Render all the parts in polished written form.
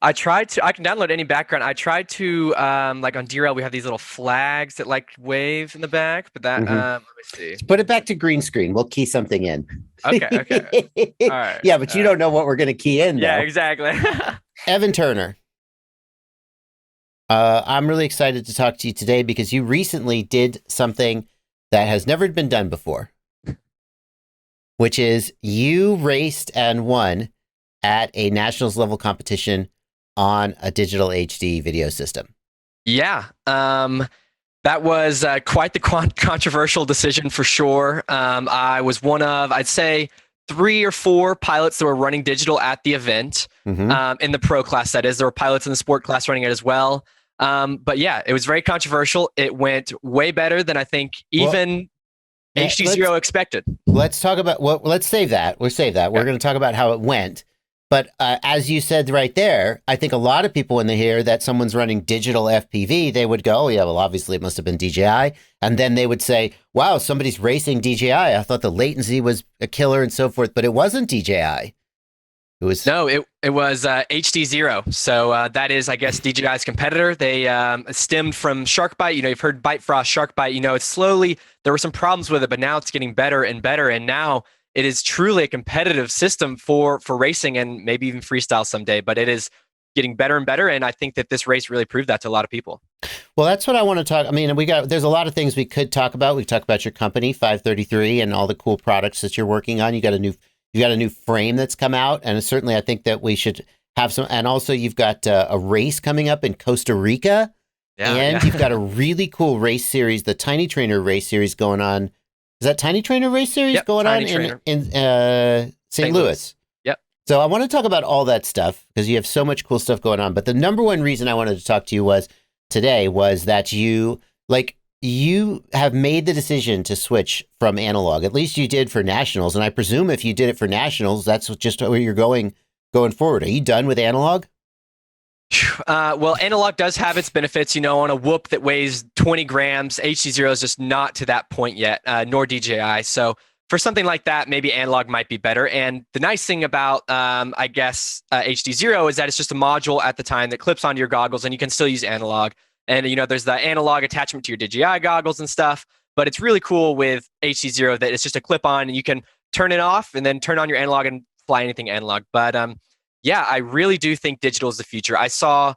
I can download any background. I tried to, like on DRL, we have these little flags that like wave in the back, but that, Hmm. let me see. Put it back to green screen. We'll key something in. Okay, okay. All right. Yeah, but you don't know what we're going to key in, Yeah, though. exactly. Evan Turner, I'm really excited to talk to you today because you recently did something that has never been done before, which is you raced and won at a nationals level competition on a digital HD video system. Yeah. That was quite the controversial decision for sure. I was one of, I'd say, three or four pilots that were running digital at the event, Mm-hmm. in the pro class. That is, there were pilots in the sport class running it as well. But yeah, it was very controversial. It went way better than I think Well, even HD let's Zero expected. talk about what. Let's save that. We'll save that. We're Okay. going to talk about how it went. But as you said right there, I think a lot of people when they hear that someone's running digital FPV, they would go, "Oh yeah, well obviously it must have been DJI," and then they would say, "Wow, somebody's racing DJI. I thought the latency was a killer and so forth, but it wasn't DJI. It was No, it was HD Zero. So that is, I guess, DJI's competitor. They stemmed from shark bite. You've heard bite frost, shark bite. It's slowly, there were some problems with it, but now it's getting better and better. And now it is truly a competitive system for racing and maybe even freestyle someday. But it is getting better and better. And I think that this race really proved that to a lot of people. Well, that's what I want to talk. I mean, there's a lot of things we could talk about. We talk about your company, 533, and all the cool products that you're working on. You got a new frame that's come out, and certainly I think that we should have some. And also, you've got a race coming up in Costa Rica, Yeah, and you've yeah. got a really cool race series, the Tiny Trainer race series going on. Is that Tiny Trainer race series Yep. going on Tiny trainer. in St. St. Louis. Louis? Yep. So I want to talk about all that stuff because you have so much cool stuff going on. But the number one reason I wanted to talk to you was that you have made the decision to switch from analog. At least you did for nationals, and I presume if you did it for nationals, that's just where you're going forward. Are you done with analog? Well, analog does have its benefits. On a whoop that weighs 20 grams, HD0 is just not to that point yet, nor DJI. So for something like that, maybe analog might be better. And the nice thing about, I guess, HD0 is that it's just a module at the time that clips onto your goggles, and you can still use analog. And there's the analog attachment to your DJI goggles and stuff. But it's really cool with HD0 that it's just a clip-on, and you can turn it off and then turn on your analog and fly anything analog. But yeah, I really do think digital is the future. I saw,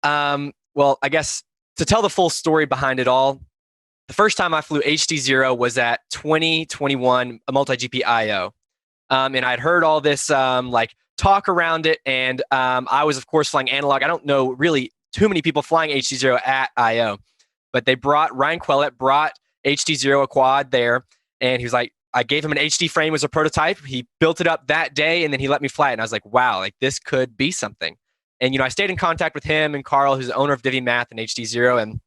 well, I guess to tell the full story behind it all, the first time I flew HD0 was at 2021 a multi-GP IO. And I'd heard all this like talk around it. And I was, of course, flying analog. I don't know really too many people flying HD0 at IO, but Ryan Quellet brought HD0 a quad there. And he was like, I gave him an HD frame as a prototype. He built it up that day, and then he let me fly it. And I was like, wow, like this could be something. And, I stayed in contact with him and Carl, who's the owner of Divi Math and HD0. And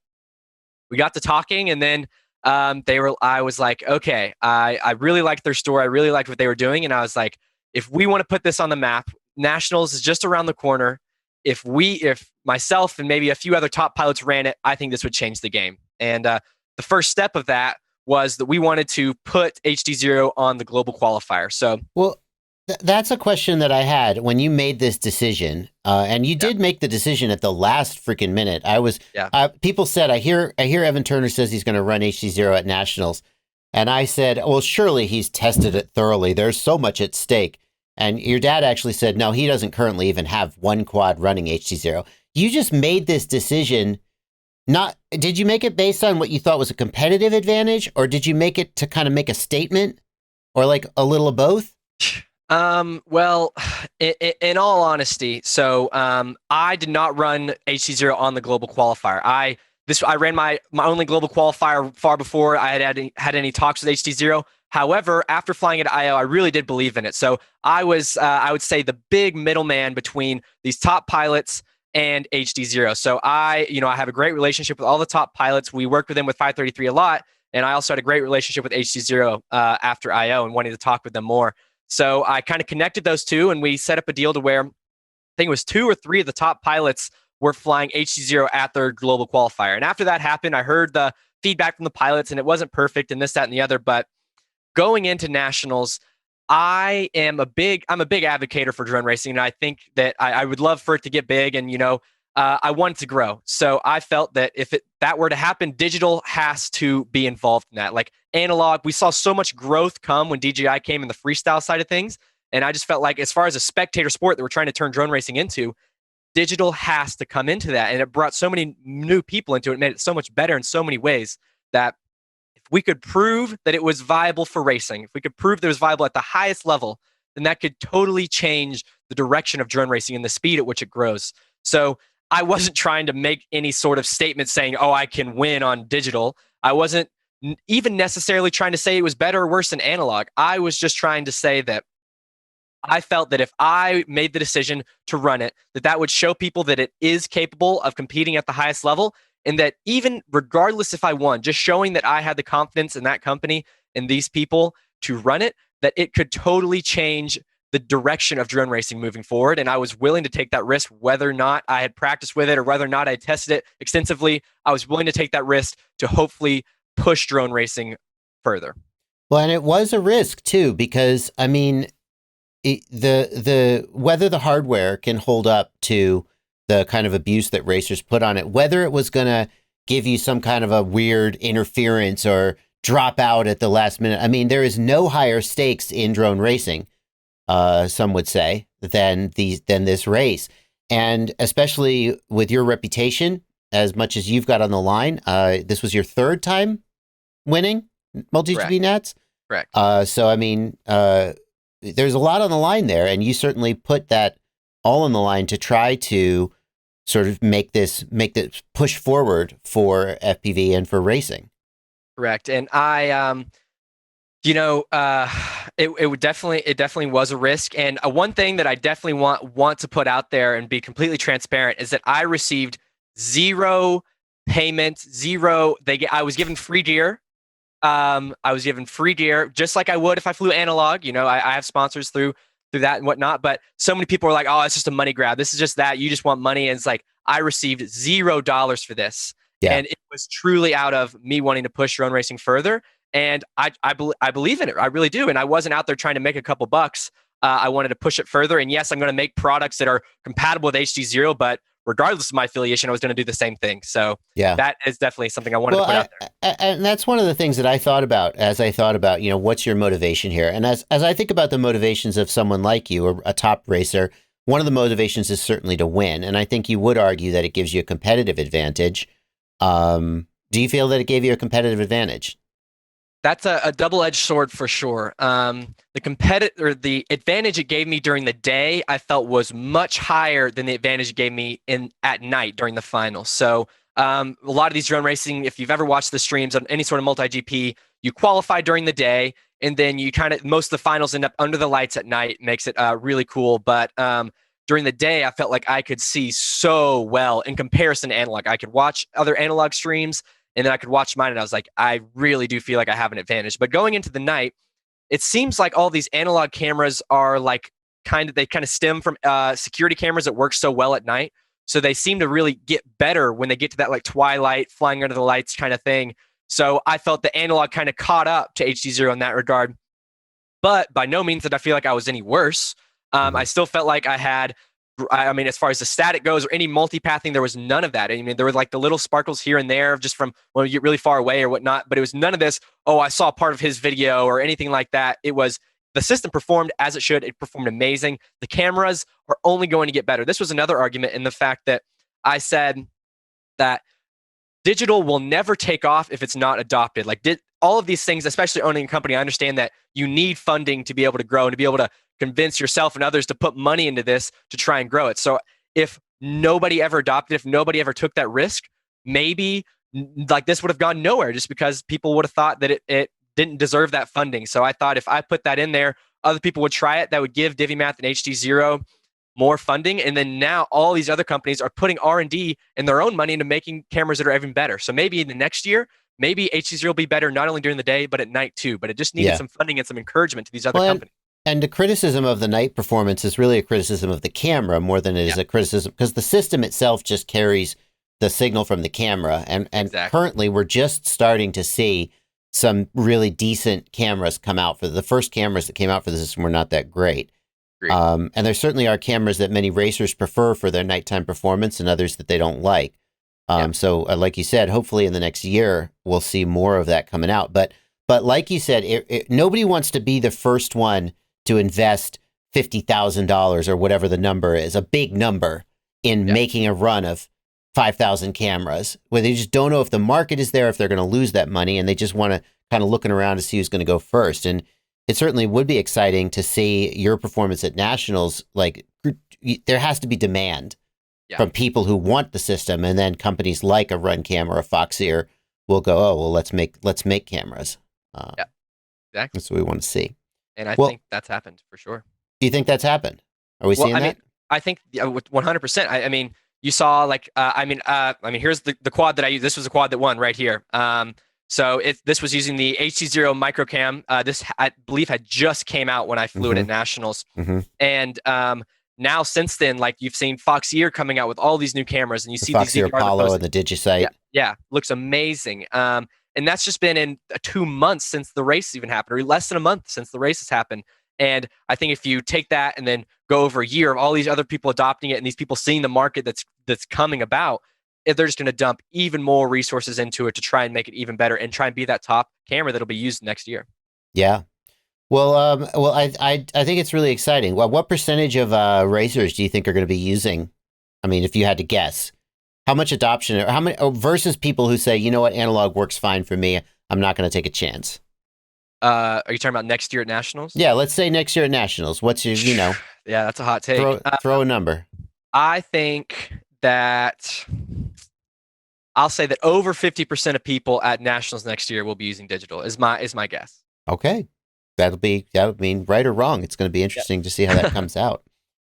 we got to talking, and then I was like, okay, I really liked their story. I really liked what they were doing. And I was like, if we want to put this on the map, Nationals is just around the corner. If myself and maybe a few other top pilots ran it, I think this would change the game. And the first step of that was that we wanted to put HD0 on the global qualifier. So, Well, that's a question that I had when you made this decision, and you yeah, did make the decision at the last freaking minute. yeah. People said, I hear Evan Turner says he's going to run HD0 at nationals, and I said, well, surely he's tested it thoroughly. There's so much at stake. And your dad actually said, no, he doesn't currently even have one quad running HD0. You just made this decision. Did you make it based on what you thought was a competitive advantage, or did you make it to kind of make a statement, or like a little of both? Well, in all honesty, so I did not run HC0 on the global qualifier. I ran my only global qualifier far before I had any talks with HD0. However, after flying at IO, I really did believe in it. So I was, I would say, the big middleman between these top pilots and HD0. So I have a great relationship with all the top pilots. We worked with them with 533 a lot, and I also had a great relationship with HD0 after IO and wanting to talk with them more. So I kind of connected those two, and we set up a deal to where I think it was 2 or 3 of the top pilots were flying HD0 at their global qualifier. And after that happened, I heard the feedback from the pilots, and it wasn't perfect and this, that, and the other. But going into nationals, I'm a big advocate for drone racing, and I think that I would love for it to get big, and I want it to grow. So I felt that if that were to happen, digital has to be involved in that. Like analog, we saw so much growth come when DJI came in the freestyle side of things, and I just felt like as far as a spectator sport that we're trying to turn drone racing into, digital has to come into that, and it brought so many new people into it, made it so much better in so many ways that if we could prove that it was viable for racing, if we could prove that it was viable at the highest level, then that could totally change the direction of drone racing and the speed at which it grows. So I wasn't trying to make any sort of statement saying, oh, I can win on digital. I wasn't even necessarily trying to say it was better or worse than analog. I was just trying to say that I felt that if I made the decision to run it, that would show people that it is capable of competing at the highest level, and that even regardless if I won, just showing that I had the confidence in that company and these people to run it, that it could totally change the direction of drone racing moving forward. And I was willing to take that risk, whether or not I had practiced with it or whether or not I had tested it extensively. I was willing to take that risk to hopefully push drone racing further. Well, and it was a risk too, because I mean, the whether the hardware can hold up to the kind of abuse that racers put on it, whether it was going to give you some kind of a weird interference or drop out at the last minute. I mean, there is no higher stakes in drone racing, some would say, than this race. And especially with your reputation, as much as you've got on the line, this was your third time winning MultiGP Nats. Correct. So, I mean, there's a lot on the line there, and you certainly put that all on the line to try to sort of make this push forward for FPV and for racing. Correct. And I, it definitely was a risk. And one thing that I definitely want to put out there and be completely transparent is that I received zero payment, zero. I was given free gear. I was given free gear, just like I would if I flew analog. I have sponsors through that and whatnot. But so many people are like, "Oh, it's just a money grab. This is just that. You just want money." And it's like I received $0 for this, and it was truly out of me wanting to push drone racing further. And I believe in it. I really do. And I wasn't out there trying to make a couple bucks. I wanted to push it further. And yes, I'm going to make products that are compatible with HD0, but regardless of my affiliation, I was going to do the same thing. So that is definitely something I wanted to put out there. And that's one of the things that I thought about as I thought about, what's your motivation here? And as I think about the motivations of someone like you, or a top racer, one of the motivations is certainly to win. And I think you would argue that it gives you a competitive advantage. Do you feel that it gave you a competitive advantage? That's a double-edged sword for sure. The advantage it gave me during the day, I felt was much higher than the advantage it gave me at night during the finals. So a lot of these drone racing, if you've ever watched the streams on any sort of multi-GP, you qualify during the day, and then you most of the finals end up under the lights at night. Makes it really cool. But during the day, I felt like I could see so well in comparison to analog. I could watch other analog streams, and then I could watch mine, and I was like, I really do feel like I have an advantage. But going into the night, it seems like all these analog cameras are like they kind of stem from security cameras that work so well at night. So they seem to really get better when they get to that like twilight, flying under the lights kind of thing. So I felt the analog kind of caught up to HD0 in that regard. But by no means did I feel like I was any worse. I still felt like as far as the static goes or any multipathing, there was none of that. I mean, there were like the little sparkles here and there just from when you get really far away or whatnot, but it was none of this, oh, I saw part of his video or anything like that. It was the system performed as it should. It performed amazing. The cameras are only going to get better. This was another argument in the fact that I said that digital will never take off if it's not adopted. Like all of these things, especially owning a company, I understand that you need funding to be able to grow and to be able to convince yourself and others to put money into this to try and grow it. So if nobody ever adopted, if nobody ever took that risk, maybe like this would have gone nowhere just because people would have thought that it didn't deserve that funding. So I thought if I put that in there, other people would try it. That would give DiviMath and HD0 more funding. And then now all these other companies are putting R&D and their own money into making cameras that are even better. So maybe in the next year, maybe HD0 will be better not only during the day, but at night too. But it just needed some funding and some encouragement to these other companies. And the criticism of the night performance is really a criticism of the camera more than it is a criticism, because the system itself just carries the signal from the camera. And exactly. Currently we're just starting to see some really decent cameras come out for the first cameras that came out for the system were not that great. And there certainly are cameras that many racers prefer for their nighttime performance and others that they don't like. So like you said, hopefully in the next year, we'll see more of that coming out. But like you said, nobody wants to be the first one to invest $50,000 or whatever the number is, a big number, in making a run of 5,000 cameras, where they just don't know if the market is there, if they're going to lose that money, and they just want to kind of looking around to see who's going to go first. And it certainly would be exciting to see your performance at Nationals. Like, there has to be demand from people who want the system, and then companies like a Run Cam or a Foxeer will go, oh, well, let's make cameras. Exactly. That's what we want to see. And I think that's happened for sure. Do you think that's happened? Are we seeing that? I think 100%. I mean, you saw like, here's the quad that I used. This was a quad that won right here. So this was using the HD0 microcam. This, I believe, had just came out when I flew it at Nationals. And now since then, like, you've seen Foxeer coming out with all these new cameras, and you see the Foxeer Apollo and the DigiSight. Yeah, looks amazing. And that's just been in 2 months since the race even happened, or less than a month since the races happened. And I think if you take that and then go over a year of all these other people adopting it and these people seeing the market that's coming about, they're just going to dump even more resources into it to try and make it even better and try and be that top camera that'll be used next year. Yeah. Well, I think it's really exciting. Well, what percentage of racers do you think are going to be using? I mean, if you had to guess, how much adoption, or how many versus people who say, you know what, analog works fine for me, I'm not going to take a chance. Are you talking about next year at Nationals? Yeah, let's say next year at Nationals. What's your, Yeah, that's a hot take. Throw a number. I think that I'll say that over 50% of people at Nationals next year will be using digital. Is my guess. Okay, that would mean right or wrong. It's going to be interesting to see how that comes out.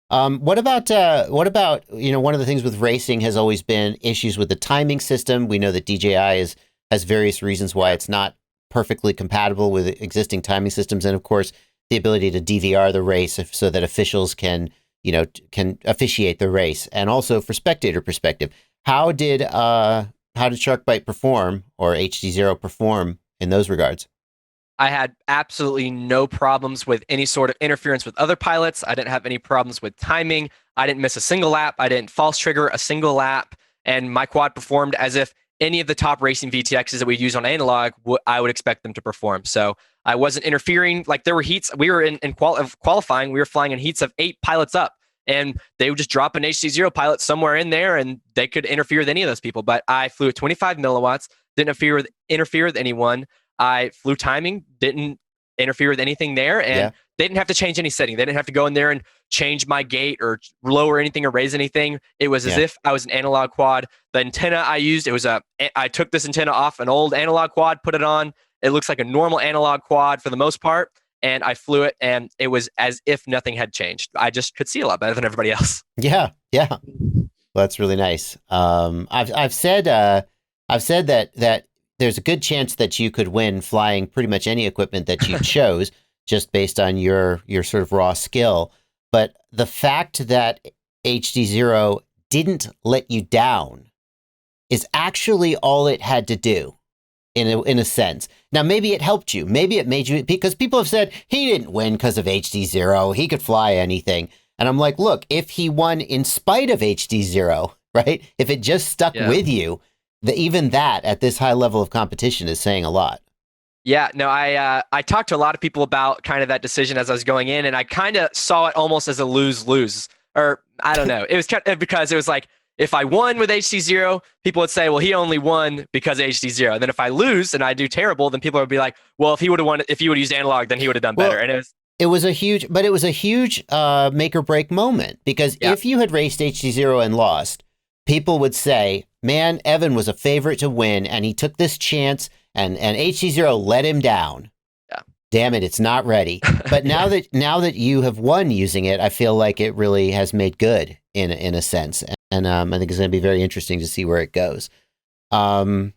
What about one of the things with racing has always been issues with the timing system. We know that DJI has various reasons why it's not perfectly compatible with existing timing systems, and of course the ability to DVR the race so that officials can officiate the race, and also for spectator perspective. How did Sharkbite perform, or HD0 perform in those regards? I had absolutely no problems with any sort of interference with other pilots. I didn't have any problems with timing. I didn't miss a single lap. I didn't false trigger a single lap, and my quad performed as if any of the top racing VTXs that we use on analog, I would expect them to perform. So I wasn't interfering. Like, there were heats. We were in qualifying. We were flying in heats of 8 pilots up, and they would just drop an HD0 pilot somewhere in there, and they could interfere with any of those people. But I flew at 25 milliwatts, didn't interfere with anyone. I flew timing, didn't interfere with anything there, and they didn't have to change any setting. They didn't have to go in there and change my gate or lower anything or raise anything. It was as if I was an analog quad. The antenna I used, I took this antenna off an old analog quad, put it on. It looks like a normal analog quad for the most part, and I flew it, and it was as if nothing had changed. I just could see a lot better than everybody else. Yeah. Well, that's really nice. I've said that there's a good chance that you could win flying pretty much any equipment that you chose, just based on your sort of raw skill. But the fact that HD0 didn't let you down is actually all it had to do, in a sense. Now, maybe it helped you. Maybe it made you, because people have said he didn't win because of HD0. He could fly anything. And I'm like, look, if he won in spite of HD0, right? If it just stuck with you, even that at this high level of competition is saying a lot. Yeah, no, I talked to a lot of people about kind of that decision as I was going in, and I kind of saw it almost as a lose-lose, or I don't know. It was kind of, because it was like, if I won with HD0, people would say, well, he only won because of HD0. And then if I lose and I do terrible, then people would be like, well, if he would have used analog, then he would have done better. And it was a huge make or break moment, because if you had raced HD0 and lost, people would say, man, Evan was a favorite to win, and he took this chance, and HD0 let him down. Yeah. Damn it, it's not ready. But now that you have won using it, I feel like it really has made good in a sense. And I think it's going to be very interesting to see where it goes. So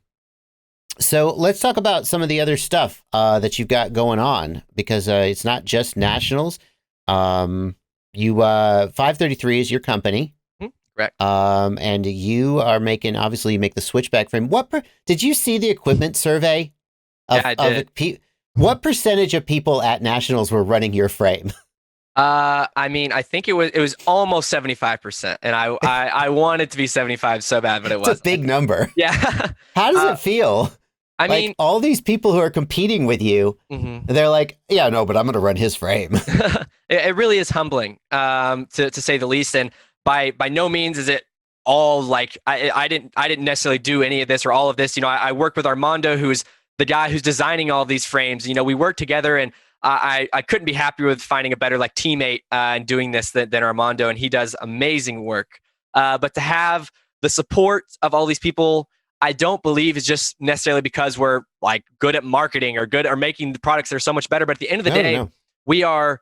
let's talk about some of the other stuff that you've got going on, because it's not just Nationals. 533 is your company. Correct. And you are obviously you make the switchback frame. Did you see the equipment survey Yeah, I did. What percentage of people at nationals were running your frame? I mean, I think it was almost 75%, and I wanted to be 75 so bad, but it It's a wasn't. big number. Yeah. How does it feel? I Like mean, all these people who are competing with you, mhm. they're like, yeah, no, but I'm going to run his frame. It really is humbling, to say the least. And by no means is it all like I didn't necessarily do any of this or all of this. I work with Armando, who's the guy who's designing all these frames. We work together, and I couldn't be happier with finding a better like teammate and doing this than Armando, and he does amazing work. But to have the support of all these people, I don't believe is just necessarily because we're like good at marketing or good or making the products that are so much better. But at the end of the day, No. we're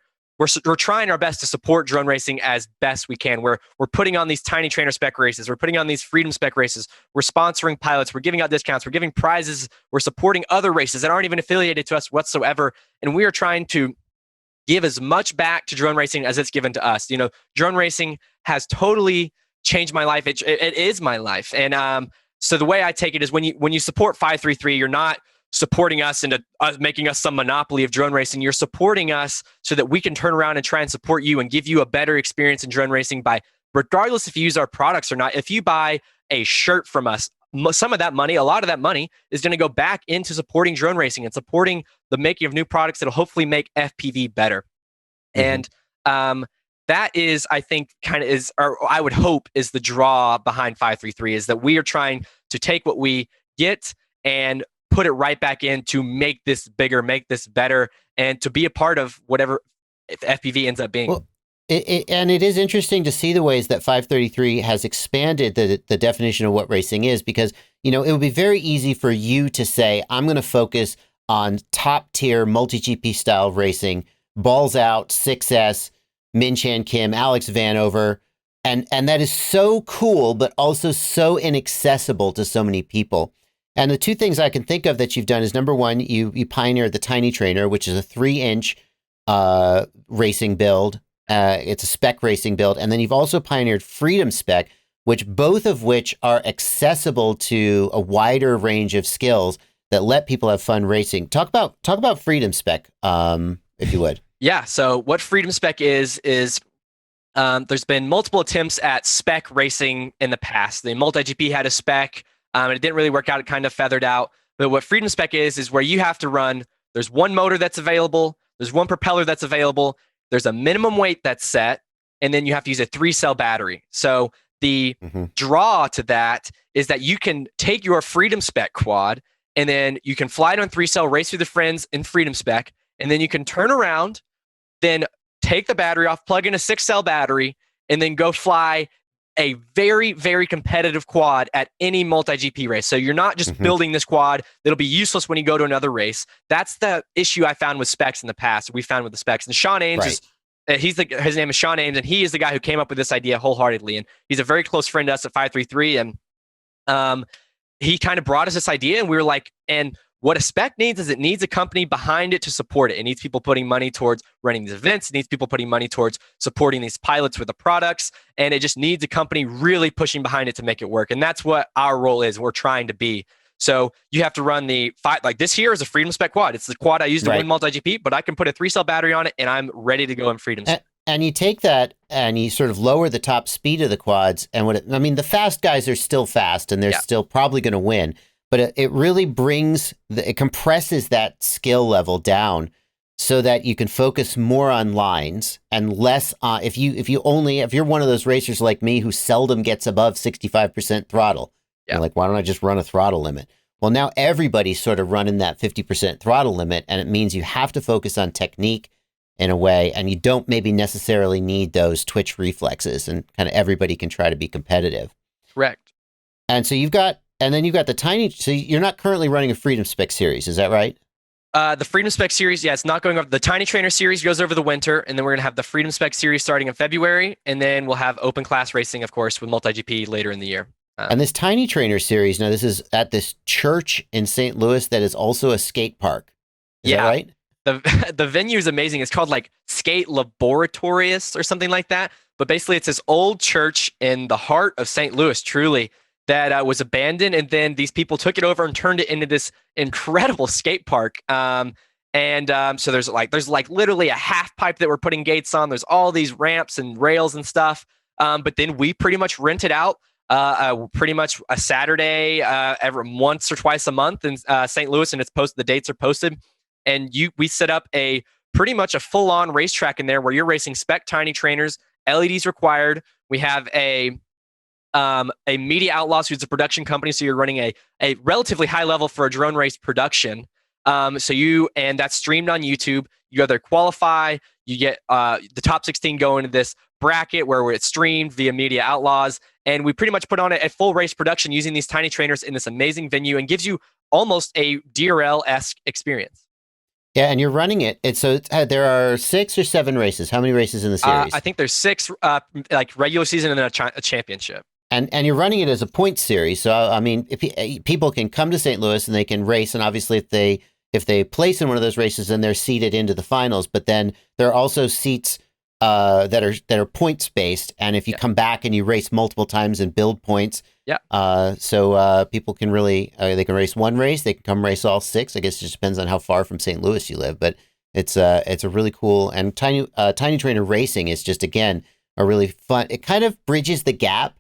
trying our best to support drone racing as best we can. We're putting on these tiny trainer spec races. We're putting on these freedom spec races. We're sponsoring pilots. We're giving out discounts. We're giving prizes. We're supporting other races that aren't even affiliated to us whatsoever. And we are trying to give as much back to drone racing as it's given to us. Drone racing has totally changed my life. It is my life. And so the way I take it is when you support 533, you're not supporting us into making us some monopoly of drone racing. You're supporting us so that we can turn around and try and support you and give you a better experience in drone racing by, regardless if you use our products or not. If you buy a shirt from us, some of that money, a lot of that money is going to go back into supporting drone racing and supporting the making of new products that'll hopefully make FPV better. Mm-hmm. And that is, I think, kind of is, or I would hope is the draw behind 533, is that we are trying to take what we get and put it right back in to make this bigger, make this better, and to be a part of whatever FPV ends up being. Well, and it is interesting to see the ways that 533 has expanded the definition of what racing is, because, it would be very easy for you to say, I'm going to focus on top tier multi-GP style racing, balls out, 6S, Min Chan Kim, Alex Vanover. And that is so cool, but also so inaccessible to so many people. And the two things I can think of that you've done is, number one, you pioneered the Tiny Trainer, which is a 3-inch racing build. It's a spec racing build. And then you've also pioneered Freedom Spec, both of which are accessible to a wider range of skills that let people have fun racing. Talk about Freedom Spec, if you would. Yeah. So what Freedom Spec is there's been multiple attempts at spec racing in the past. The MultiGP had a spec, and it didn't really work out. It kind of feathered out. But what Freedom Spec is where you have to run, there's one motor that's available, there's one propeller that's available, there's a minimum weight that's set, and then you have to use a 3-cell battery. So the draw to that is that you can take your Freedom Spec quad, and then you can fly it on 3-cell, race with your friends in Freedom Spec, and then you can turn around, then take the battery off, plug in a 6-cell battery, and then go fly a very, very competitive quad at any multi-GP race. So you're not just building this quad that'll be useless when you go to another race. That's the issue I found with specs in the past. We found with the specs. And Sean Ames is his name is Sean Ames, and he is the guy who came up with this idea wholeheartedly. And he's a very close friend to us at 533. And he kind of brought us this idea, and we were like, and what a spec needs is it needs a company behind it to support it. It needs people putting money towards running these events. It needs people putting money towards supporting these pilots with the products. And it just needs a company really pushing behind it to make it work. And that's what our role is. We're trying to be. So you have to run like this here is a Freedom Spec quad. It's the quad I use to win MultiGP, but I can put a 3-cell battery on it and I'm ready to go in Freedom Spec. And you take that and you sort of lower the top speed of the quads. And the fast guys are still fast and they're still probably going to win. But it really it compresses that skill level down so that you can focus more on lines and less on, if you're one of those racers like me who seldom gets above 65% throttle, you're like, why don't I just run a throttle limit? Well, now everybody's sort of running that 50% throttle limit, and it means you have to focus on technique in a way, and you don't maybe necessarily need those twitch reflexes, and kind of everybody can try to be competitive. Correct. And so you've got the Tiny, so you're not currently running a Freedom Spec series, is that right? The Freedom Spec series, it's not going over. The Tiny Trainer series goes over the winter, and then we're going to have the Freedom Spec series starting in February, and then we'll have open class racing, of course, with MultiGP later in the year. And this Tiny Trainer series, now this is at this church in St. Louis that is also a skate park. Is that right? The venue is amazing. It's called like Skate Laboratorius or something like that. But basically, it's this old church in the heart of St. Louis, truly, that was abandoned, and then these people took it over and turned it into this incredible skate park. So there's like literally a half pipe that we're putting gates on. There's all these ramps and rails and stuff. But then we pretty much rent it out pretty much a Saturday every once or twice a month in St. Louis, and the dates are posted. And we set up pretty much a full-on racetrack in there where you're racing Spec tiny trainers, LEDs required. We have a Media Outlaws, who's a production company, so you're running a relatively high level for a drone race production. And that's streamed on YouTube. You either qualify, you get the top 16 go into this bracket where it's streamed via Media Outlaws, and we pretty much put on a full race production using these tiny trainers in this amazing venue, and gives you almost a DRL-esque experience. Yeah, and you're running it. There are 6 or 7 races. How many races in the series? I think there's 6 like regular season and then a championship. And you're running it as a point series. So I mean, people can come to St. Louis and they can race, and obviously if they place in one of those races, then they're seeded into the finals. But then there are also seats that are points based, and if you come back and you race multiple times and build points, so people can really they can race one race, they can come race all 6. I guess it just depends on how far from St. Louis you live, but it's a really cool, and tiny trainer racing is just, again, a really fun. It kind of bridges the gap.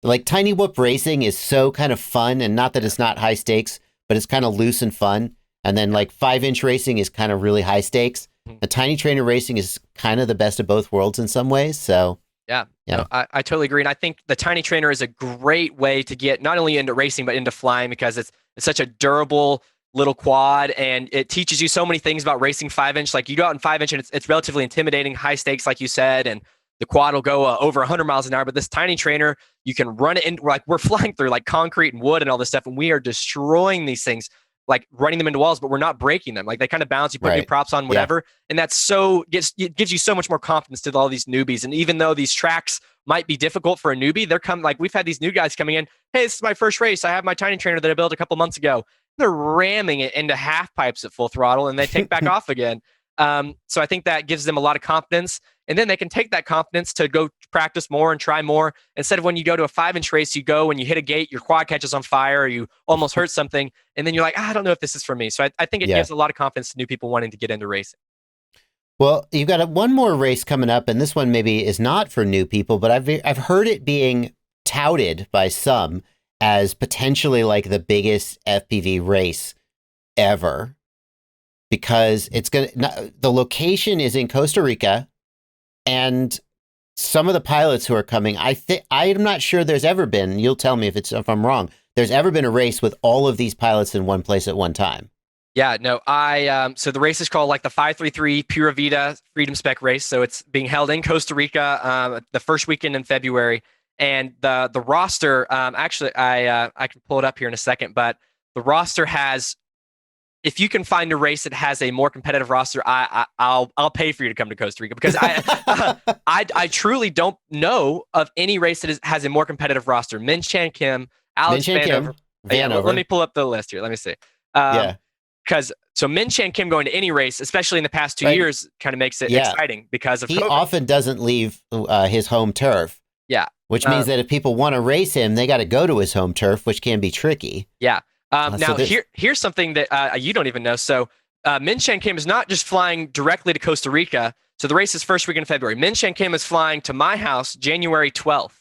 Like tiny whoop racing is so kind of fun, and not that it's not high stakes, but it's kind of loose and fun. And then like 5-inch racing is kind of really high stakes. The tiny trainer racing is kind of the best of both worlds in some ways. So yeah. No, I totally agree. And I think the tiny trainer is a great way to get not only into racing, but into flying, because it's such a durable little quad, and it teaches you so many things about racing 5-inch. Like you go out in 5-inch and it's relatively intimidating, high stakes, like you said, and the quad will go over 100 miles an hour. But this tiny trainer, you can run it in, like we're flying through like concrete and wood and all this stuff, and we are destroying these things, like running them into walls, but we're not breaking them. Like they kind of bounce, you put new props on, whatever. And that's it gives you so much more confidence to all these newbies. And even though these tracks might be difficult for a newbie, we've had these new guys coming in. Hey, this is my first race. I have my tiny trainer that I built a couple months ago. They're ramming it into half pipes at full throttle, and they take back off again. So I think that gives them a lot of confidence, and then they can take that confidence to go practice more and try more. Instead of when you go to a 5-inch race, you go and you hit a gate, your quad catches on fire, or you almost hurt something, and then you're like, I don't know if this is for me. So I think it gives a lot of confidence to new people wanting to get into racing. Well, you've got one more race coming up, and this one maybe is not for new people, but I've heard it being touted by some as potentially like the biggest FPV race ever, because the location is in Costa Rica, and some of the pilots who are coming, I'm not sure there's ever been, you'll tell me if I'm wrong, there's ever been a race with all of these pilots in one place at one time. Yeah, no, so the race is called like the 533 Pura Vida Freedom Spec race. So it's being held in Costa Rica the first weekend in February. And the roster, actually, I can pull it up here in a second, but the roster has, if you can find a race that has a more competitive roster, I'll pay for you to come to Costa Rica, because I truly don't know of any race that has a more competitive roster. Min Chan Kim, Alex Vanover. Let me pull up the list here. Let me see. Because Min Chan Kim going to any race, especially in the past 2 years, kind of makes it exciting because of he COVID. Often doesn't leave his home turf. Yeah. Which means that if people want to race him, they got to go to his home turf, which can be tricky. Yeah. Now, here's something that you don't even know. So Min Chan Kim is not just flying directly to Costa Rica. So the race is first week in February. Min Chan Kim is flying to my house January 12th.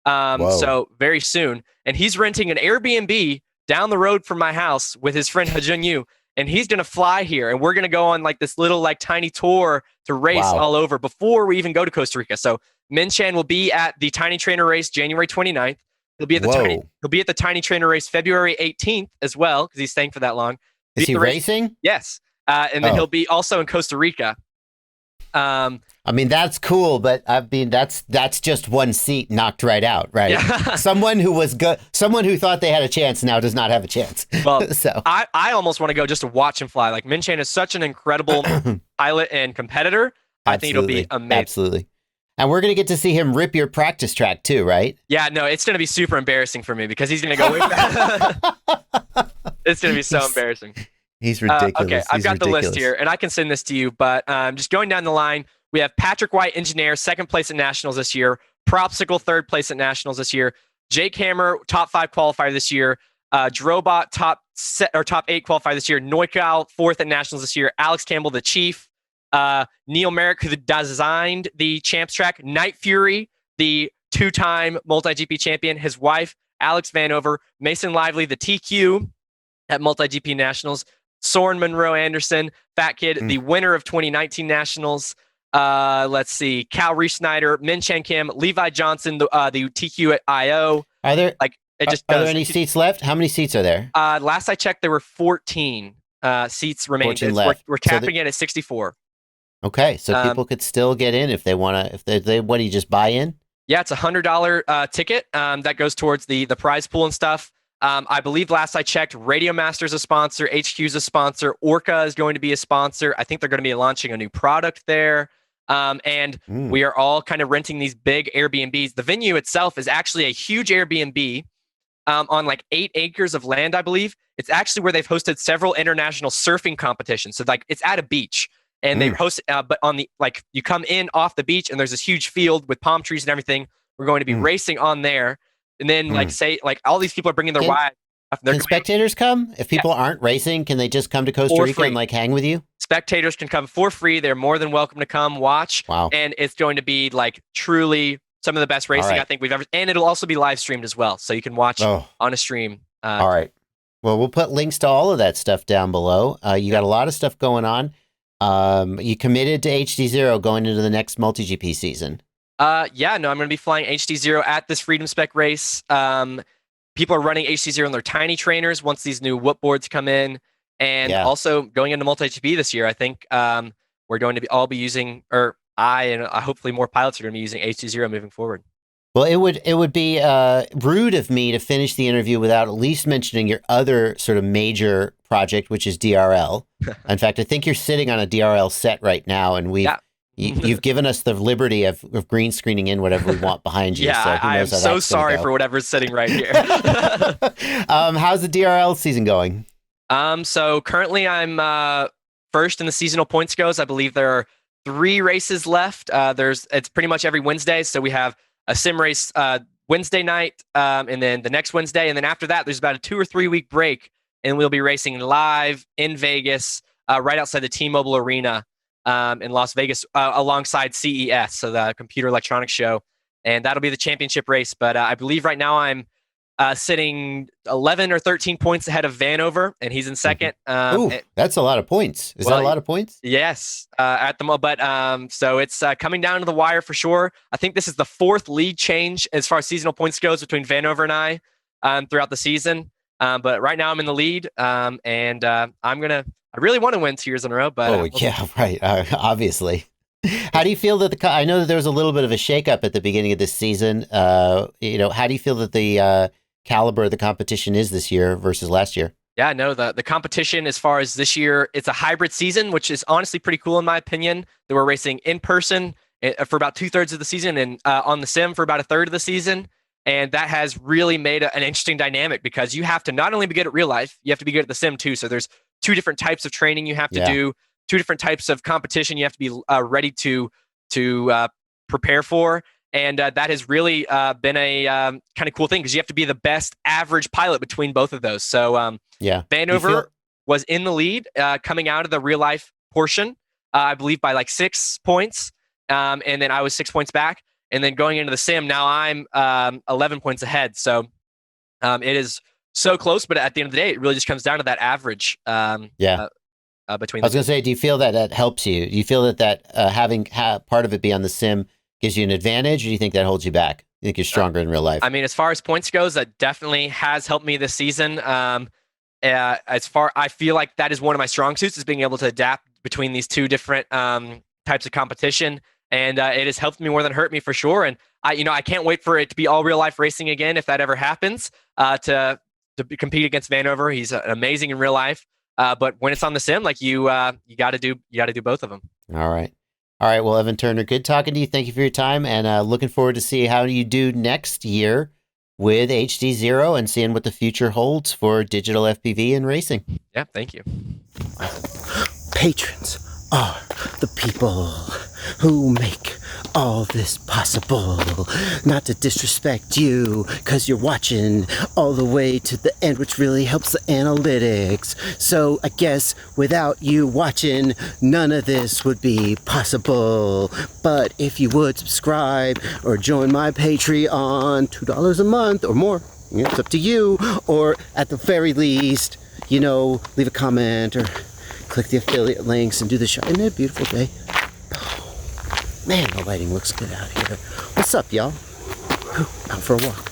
So very soon. And he's renting an Airbnb down the road from my house with his friend Hajun Yu. And he's going to fly here. And we're going to go on like this little like tiny tour to race all over before we even go to Costa Rica. So Min Chan will be at the Tiny Trainer race January 29th. He'll be at the Tiny Trainer race February 18th as well, because he's staying for that long. Is he racing? Yes. And then he'll be also in Costa Rica. I mean, that's cool, but I mean, that's just one seat knocked right out, right? Yeah. Someone who was good, someone who thought they had a chance now does not have a chance. Well, so I almost want to go just to watch him fly. Like Min Chan is such an incredible pilot and competitor. I think it'll be amazing. Absolutely. And we're going to get to see him rip your practice track too, right? Yeah, no, it's going to be super embarrassing for me because he's going to go way back. It's going to be so embarrassing. He's ridiculous. Okay, I've got the list here, and I can send this to you, but just going down the line, we have Patrick White, engineer, second place at Nationals this year. Propsicle, third place at Nationals this year. Jake Hammer, top 5 qualifier this year. Drobot, top 8 qualifier this year. Neukow, 4th at Nationals this year. Alex Campbell, the Chief. Neil Merrick, who designed the Champs track. Night Fury, the 2-time multi-GP champion. His wife, Alex Vanover. Mason Lively, the TQ at multi-GP Nationals. Soren Monroe Anderson, Fat Kid, the winner of 2019 Nationals. Let's see, Cal Reese-Snyder, Min Chen Kim, Levi Johnson, the TQ at IO. Are there are there any seats left? How many seats are there? Last I checked, there were 14 seats remaining. 14 left. We're capping it at 64. Okay, so people could still get in if they want to. If they what do you just buy in? Yeah, it's $100 ticket that goes towards the prize pool and stuff. I believe last I checked, Radio Master's a sponsor, HQ's a sponsor, Orca is going to be a sponsor. I think they're going to be launching a new product there. And we are all kind of renting these big Airbnbs. The venue itself is actually a huge Airbnb on like 8 acres of land, I believe. It's actually where they've hosted several international surfing competitions. So like it's at a beach. And they host, but on the, like, you come in off the beach and there's this huge field with palm trees and everything. We're going to be racing on there. And then, like, say, like, all these people are bringing their wives. Can spectators come? If people aren't racing, can they just come to Costa Rica and, like, hang with you? Spectators can come for free. They're more than welcome to come watch. Wow. And it's going to be, like, truly some of the best racing I think we've ever. And it'll also be live streamed as well. So you can watch on a stream. All right. Well, we'll put links to all of that stuff down below. You got a lot of stuff going on. You committed to HD0 going into the next MultiGP season. Yeah, no, I'm going to be flying HD0 at this Freedom Spec race. People are running HD0 in their tiny trainers once these new whoop boards come in. And also going into MultiGP this year, I think we're going to all be using, or hopefully more pilots are going to be using HD0 moving forward. Well, it would be rude of me to finish the interview without at least mentioning your other sort of major project, which is DRL. In fact, I think you're sitting on a DRL set right now, and you've given us the liberty of green screening in whatever we want behind you. Yeah, so I am so sorry for whatever's sitting right here. How's the DRL season going? So currently I'm first in the seasonal points goes. I believe there are 3 races left. It's pretty much every Wednesday, so we have a sim race Wednesday night, and then the next Wednesday, and then after that, there's about a 2 or 3 week break, and we'll be racing live in Vegas, right outside the T-Mobile Arena in Las Vegas, alongside CES, so the Computer Electronics Show, and that'll be the championship race. But I believe right now I'm sitting 11 or 13 points ahead of Vanover, and he's in second. Ooh, that's a lot of points. Is that a lot of points? Yes, at the moment. But so it's coming down to the wire for sure. I think this is the 4th lead change as far as seasonal points goes between Vanover and I throughout the season. But right now I'm in the lead, and I really want to win 2 years in a row. But yeah, right. Obviously. How do you feel that I know that there was a little bit of a shakeup at the beginning of this season. How do you feel that the caliber of the competition is this year versus last year? Yeah, no, the competition as far as this year, it's a hybrid season, which is honestly pretty cool in my opinion. That we're racing in person for about 2/3 of the season and on the sim for about 1/3 of the season. And that has really made an interesting dynamic because you have to not only be good at real life, you have to be good at the sim too. So there's 2 different types of training you have to do, 2 different types of competition you have to be ready to prepare for. And that has really been a kind of cool thing because you have to be the best average pilot between both of those. So Vanover was in the lead coming out of the real life portion, I believe by like 6 points. And then I was 6 points back. And then going into the sim, now I'm 11 points ahead. So it is so close, but at the end of the day, it really just comes down to that average. Between. I was going to say, do you feel that helps you? Do you feel that having part of it be on the sim gives you an advantage, or do you think that holds you back? You think you're stronger in real life? I mean, as far as points goes, that definitely has helped me this season. I feel like that is one of my strong suits is being able to adapt between these 2 different types of competition. And it has helped me more than hurt me for sure. And I can't wait for it to be all real life racing again if that ever happens. To compete against Vanover, he's amazing in real life. But when it's on the sim, like you got to do both of them. All right. Well, Evan Turner, good talking to you. Thank you for your time, and looking forward to see how you do next year with HD0 and seeing what the future holds for digital FPV and racing. Yeah, thank you. Patrons, are the people who make all this possible. Not to disrespect you, because you're watching all the way to the end, which really helps the analytics. So I guess without you watching, none of this would be possible. But if you would subscribe or join my Patreon, $2 a month or more, it's up to you. Or at the very least, leave a comment or click the affiliate links and do the show. Isn't it a beautiful day? Man, the lighting looks good out here. What's up, y'all? Out for a walk.